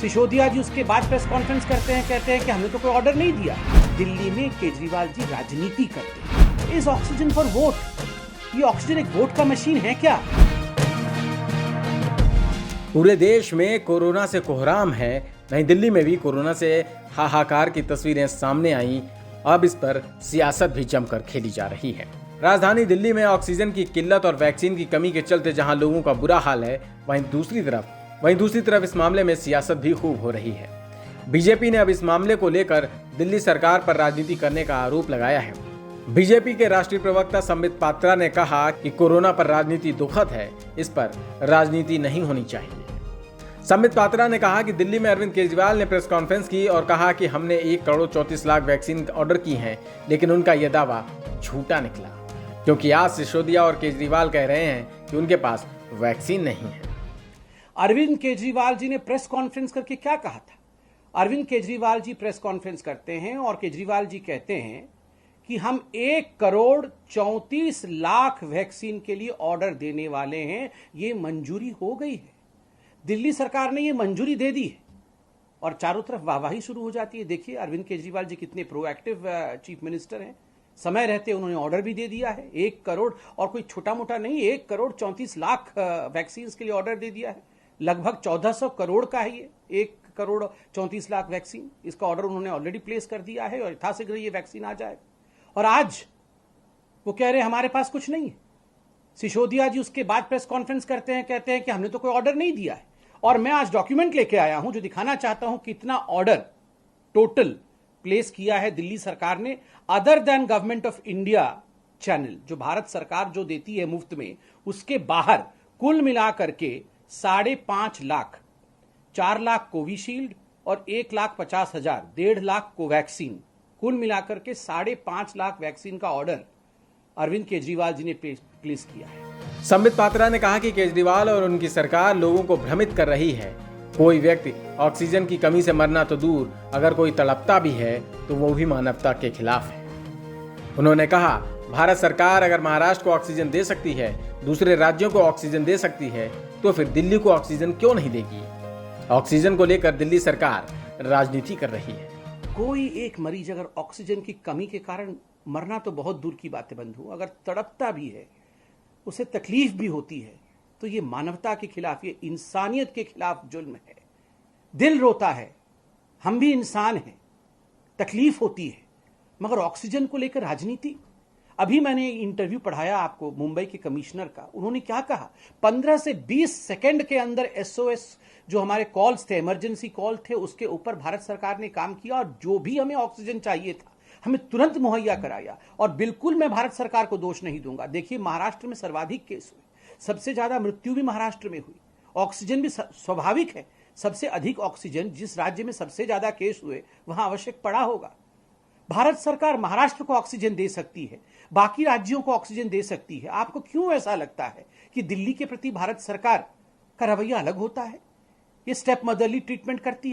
सिसोदिया जी उसके बाद press conference करते हैं, कहते हैं कि हमने तो कोई ऑर्डर नहीं दिया। दिल्ली में केजरीवाल जी राजनीति करते हैं। Is oxygen for vote? ये ऑक्सीजन एक वोट का मशीन है क्या? पूरे देश में कोरोना से कोहराम है, वहीं दिल्ली में भी कोरोना से हाहाकार की तस्वीरें सामने आई। अब इस पर सियासत भी जमकर खेली जा रही है। राजधानी दिल्ली में ऑक्सीजन की किल्लत और वैक्सीन की कमी के चलते जहां लोगों का बुरा हाल है, वहीं दूसरी तरफ इस मामले में सियासत भी खूब हो रही है। बीजेपी ने अब इस मामले को लेकर दिल्ली सरकार पर राजनीति करने का आरोप लगाया है। बीजेपी के राष्ट्रीय प्रवक्ता संबित पात्रा ने कहा कि कोरोना पर राजनीति दुखद है, इस पर राजनीति नहीं होनी चाहिए। संबित पात्रा ने कहा कि दिल्ली में अरविंद केजरीवाल ने प्रेस कॉन्फ्रेंस की और कहा कि हमने 1,34,00,000 वैक्सीन ऑर्डर की हैं, लेकिन उनका यह दावा झूठा निकला, क्योंकि आज सिसोदिया और केजरीवाल कह रहे हैं कि उनके पास वैक्सीन नहीं है। अरविंद केजरीवाल जी ने प्रेस कॉन्फ्रेंस करके क्या कहा था? अरविंद केजरीवाल जी प्रेस कॉन्फ्रेंस करते हैं और केजरीवाल जी कहते हैं कि हम 1,34,00,000 वैक्सीन के लिए ऑर्डर देने वाले हैं, ये मंजूरी हो गई है। दिल्ली सरकार ने ये मंजूरी दे दी है और चारों तरफ वाहवाही शुरू हो जाती है। देखिए अरविंद केजरीवाल जी कितने प्रोएक्टिव चीफ मिनिस्टर हैं। समय रहते उन्होंने ऑर्डर भी दे दिया है। 1 करोड़, और कोई छोटा मोटा नहीं, 1,34,00,000 वैक्सीन के लिए ऑर्डर दे दिया है। लगभग 1400 करोड़ का है ये 1,34,00,000 वैक्सीन। इसका ऑर्डर उन्होंने ऑलरेडी प्लेस कर दिया है और यथाशीघ्र ये वैक्सीन आ जाएगा। और आज वो कह रहे हैं हमारे पास कुछ नहीं है। सिसोदिया जी उसके बाद प्रेस कॉन्फ्रेंस करते हैं, कहते हैं कि हमने तो कोई ऑर्डर नहीं दिया है। और मैं आज डॉक्यूमेंट लेके आया हूं जो दिखाना चाहता हूं कितना ऑर्डर टोटल प्लेस किया है दिल्ली सरकार ने, other than government of India channel, जो भारत सरकार जो देती है मुफ्त में, उसके बाहर कुल मिलाकर के 5.5 लाख, 4 लाख कोविशील्ड और 1,50,000, 1.5 लाख कोवैक्सीन, कुल मिलाकर के 5.5 लाख वैक्सीन का ऑर्डर अरविंद केजरीवाल जी ने प्लेस किया है। संबित पात्रा ने कहा कि केजरीवाल और उनकी सरकार लोगों को भ्रमित कर रही है। कोई व्यक्ति ऑक्सीजन की कमी से मरना तो दूर, अगर कोई तड़पता भी है तो वो भी मानवता के खिलाफ है। उन्होंने कहा, भारत सरकार अगर महाराष्ट्र को ऑक्सीजन दे सकती है, दूसरे राज्यों को ऑक्सीजन दे सकती है, तो फिर दिल्ली को ऑक्सीजन क्यों नहीं देगी? ऑक्सीजन को लेकर दिल्ली सरकार राजनीति कर रही है। कोई एक मरीज अगर ऑक्सीजन की कमी के कारण मरना तो बहुत दूर की बात है बंधु, अगर तड़पता भी है, उसे तकलीफ भी होती है, तो ये मानवता के खिलाफ, ये इंसानियत के खिलाफ जुल्म है। दिल रोता है, हम भी इंसान हैं, तकलीफ होती है, मगर ऑक्सीजन को लेकर राजनीति। अभी मैंने इंटरव्यू पढ़ाया आपको मुंबई के कमिश्नर का। उन्होंने क्या कहा, 15 से 20 सेकंड के अंदर एसओएस जो हमारे कॉल्स थे, इमरजेंसी कॉल थे, उसके ऊपर भारत सरकार ने काम किया और जो भी हमें ऑक्सीजन चाहिए था हमें तुरंत मुहैया कराया। और बिल्कुल मैं भारत सरकार को दोष नहीं दूंगा। देखिए महाराष्ट्र में सर्वाधिक केस हुए, सबसे ज्यादा मृत्यु भी महाराष्ट्र में हुई। ऑक्सीजन भी स्वाभाविक है, सबसे अधिक ऑक्सीजन जिस राज्य में सबसे ज्यादा केस हुए वहां आवश्यक पड़ा होगा। भारत सरकार महाराष्ट्र को ऑक्सीजन दे सकती है, बाकी राज्यों को ऑक्सीजन दे सकती है। आपको क्यों ऐसा लगता है कि दिल्ली के प्रति भारत सरकार का रवैया अलग होता है? ये स्टेप मदरली ट्रीटमेंट करती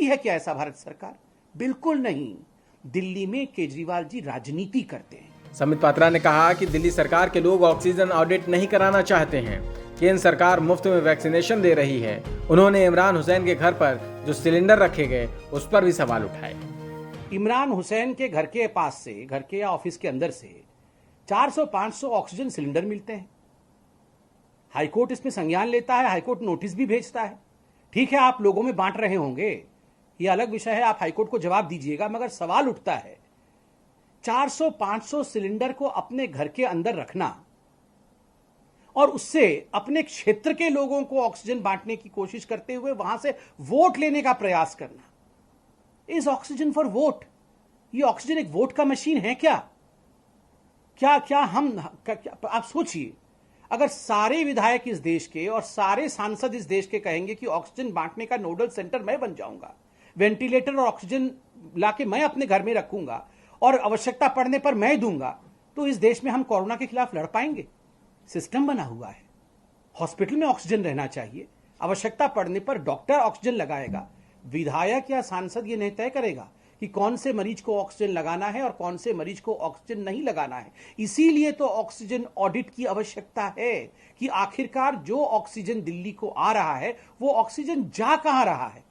है क्या ऐसा भारत सरकार? बिल्कुल नहीं। दिल्ली में केजरीवाल जी राजनीति करते हैं। संबित पात्रा ने कहा कि दिल्ली सरकार के लोग ऑक्सीजन ऑडिट नहीं कराना चाहते हैं। केंद्र सरकार मुफ्त में वैक्सीनेशन दे रही है। उन्होंने इमरान हुसैन के घर पर जो सिलेंडर रखे गए उस पर भी सवाल उठाए। इमरान हुसैन के घर के पास से, घर के या ऑफिस के अंदर से 400-500 ऑक्सीजन सिलेंडर मिलते हैं। हाईकोर्ट इसमें संज्ञान लेता है, हाईकोर्ट नोटिस भी भेजता है। ठीक है, आप लोगों में बांट रहे होंगे, ये अलग विषय है, आप हाईकोर्ट को जवाब दीजिएगा, मगर सवाल उठता है 400-500 सिलेंडर को अपने घर के अंदर रखना और उससे अपने क्षेत्र के लोगों को ऑक्सीजन बांटने की कोशिश करते हुए वहां से वोट लेने का प्रयास करना। Is oxygen for vote? ये ऑक्सीजन एक वोट का मशीन है क्या? आप सोचिए, अगर सारे विधायक इस देश के और सारे सांसद इस देश के कहेंगे कि ऑक्सीजन बांटने का नोडल सेंटर मैं बन जाऊंगा, वेंटिलेटर और ऑक्सीजन लाके मैं अपने घर में रखूंगा और आवश्यकता पड़ने पर मैं दूंगा, तो इस देश में हम कोरोना के खिलाफ लड़ पाएंगे? सिस्टम बना हुआ है, हॉस्पिटल में ऑक्सीजन रहना चाहिए, आवश्यकता पड़ने पर डॉक्टर ऑक्सीजन लगाएगा। विधायक या सांसद ये नहीं तय करेगा कि कौन से मरीज को ऑक्सीजन लगाना है और कौन से मरीज को ऑक्सीजन नहीं लगाना है। इसीलिए तो ऑक्सीजन ऑडिट की आवश्यकता है कि आखिरकार जो ऑक्सीजन दिल्ली को आ रहा है वो ऑक्सीजन जा कहां रहा है।